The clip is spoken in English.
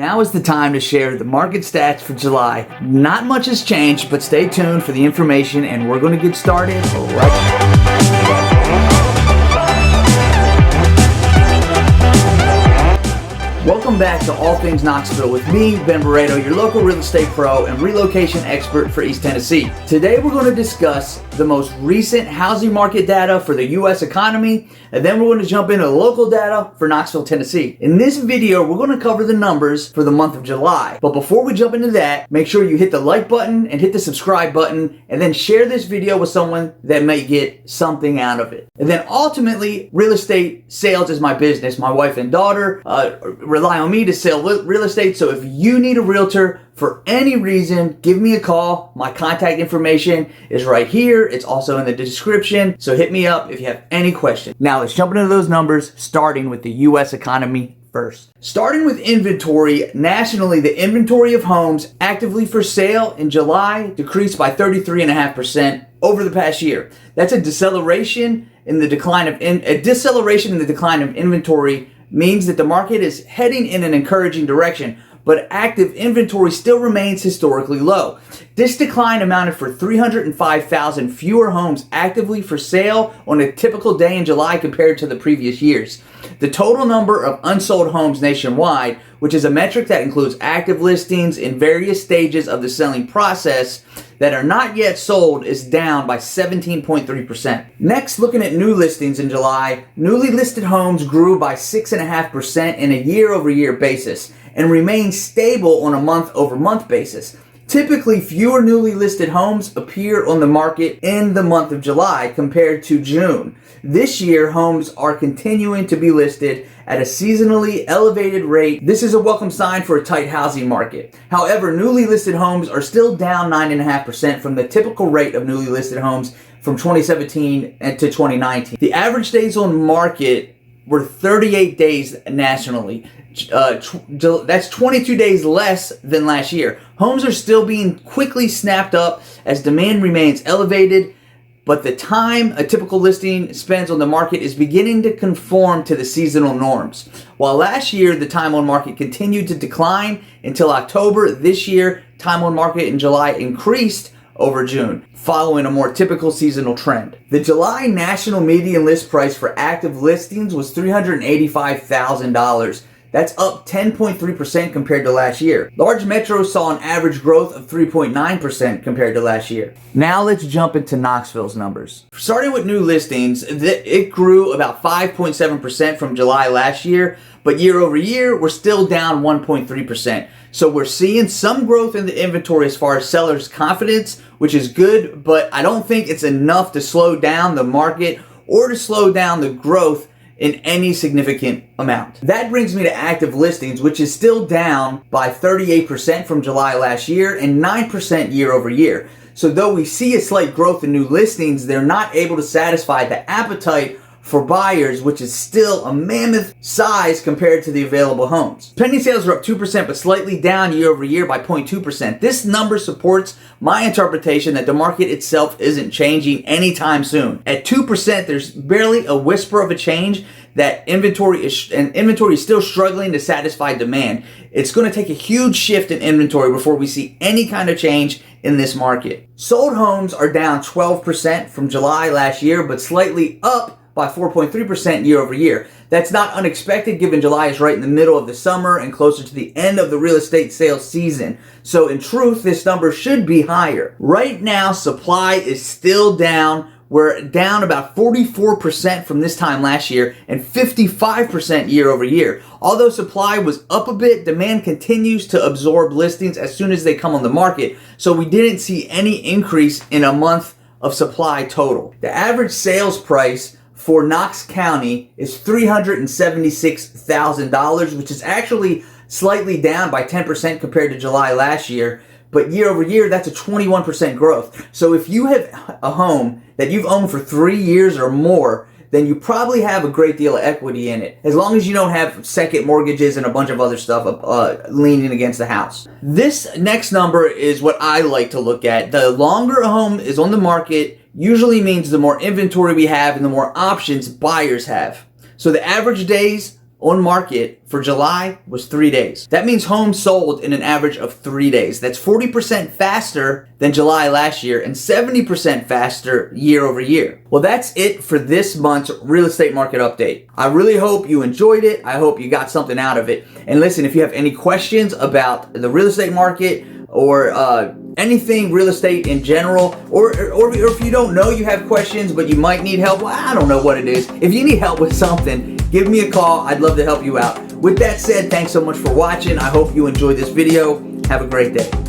Now is the time to share the market stats for July. Not much has changed, but stay tuned for the information and we're going to get started right now. Welcome back to All Things Knoxville with me, Ben Barredo, your local real estate pro and relocation expert for East Tennessee. Today we're going to discuss the most recent housing market data for the U.S. economy, and then we're going to jump into local data for Knoxville, Tennessee. In this video, we're going to cover the numbers for the month of July. But before we jump into that, make sure you hit the like button and hit the subscribe button, and then share this video with someone that may get something out of it. And then ultimately, real estate sales is my business. My wife and daughter rely on me to sell real estate. So if you need a realtor for any reason, give me a call. My contact information is right here. It's also in the description. So hit me up if you have any questions. Now let's jump into those numbers, starting with the U.S. economy first. Starting with inventory, nationally, the inventory of homes actively for sale in July decreased by 33.5% over the past year. That's a deceleration in the decline of inventory means that the market is heading in an encouraging direction, but active inventory still remains historically low. This decline amounted for 305,000 fewer homes actively for sale on a typical day in July compared to the previous years. The total number of unsold homes nationwide, which is a metric that includes active listings in various stages of the selling process that are not yet sold, is down by 17.3%. Next, looking at new listings in July, newly listed homes grew by 6.5% in a year-over-year basis and remained stable on a month-over-month basis. Typically, fewer newly listed homes appear on the market in the month of July compared to June. This year, homes are continuing to be listed at a seasonally elevated rate. This is a welcome sign for a tight housing market. However, newly listed homes are still down 9.5% from the typical rate of newly listed homes from 2017 to 2019. The average days on market were 38 days nationally. That's 22 days less than last year. Homes are still being quickly snapped up as demand remains elevated, but the time a typical listing spends on the market is beginning to conform to the seasonal norms. While last year the time on market continued to decline until October, this year time on market in July increased over June, following a more typical seasonal trend. The July national median list price for active listings was $385,000. That's up 10.3% compared to last year. Large metros saw an average growth of 3.9% compared to last year. Now let's jump into Knoxville's numbers. Starting with new listings, it grew about 5.7% from July last year, but year over year, we're still down 1.3%. So we're seeing some growth in the inventory as far as sellers' confidence, which is good, but I don't think it's enough to slow down the market or to slow down the growth in any significant amount. That brings me to active listings, which is still down by 38% from July last year and 9% year over year. So though we see a slight growth in new listings, they're not able to satisfy the appetite for buyers, which is still a mammoth size compared to the available homes. Pending sales are up 2%, but slightly down year over year by 0.2%. This number supports my interpretation that the market itself isn't changing anytime soon. At 2%, there's barely a whisper of a change that inventory is still struggling to satisfy demand. It's going to take a huge shift in inventory before we see any kind of change in this market. Sold homes are down 12% from July last year, but slightly up by 4.3% year over year. That's not unexpected given July is right in the middle of the summer and closer to the end of the real estate sales season. So in truth, this number should be higher. Right now, supply is still down. We're down about 44% from this time last year and 55% year over year. Although supply was up a bit, demand continues to absorb listings as soon as they come on the market. So we didn't see any increase in a month of supply total. The average sales price for Knox County is $376,000, which is actually slightly down by 10% compared to July last year. But year over year, that's a 21% growth. So if you have a home that you've owned for 3 years or more, then you probably have a great deal of equity in it, as long as you don't have second mortgages and a bunch of other stuff leaning against the house. This next number is what I like to look at. The longer a home is on the market usually means the more inventory we have and the more options buyers have. So the average days on market for July was 3 days. That means homes sold in an average of 3 days. That's 40% faster than July last year and 70% faster year over year. Well, that's it for this month's real estate market update. I really hope you enjoyed it. I hope you got something out of it. And listen, if you have any questions about the real estate market or anything real estate in general, or if you don't know you have questions but you might need help, well, I don't know what it is. If you need help with something, give me a call. I'd love to help you out. With that said, thanks so much for watching. I hope you enjoyed this video. Have a great day.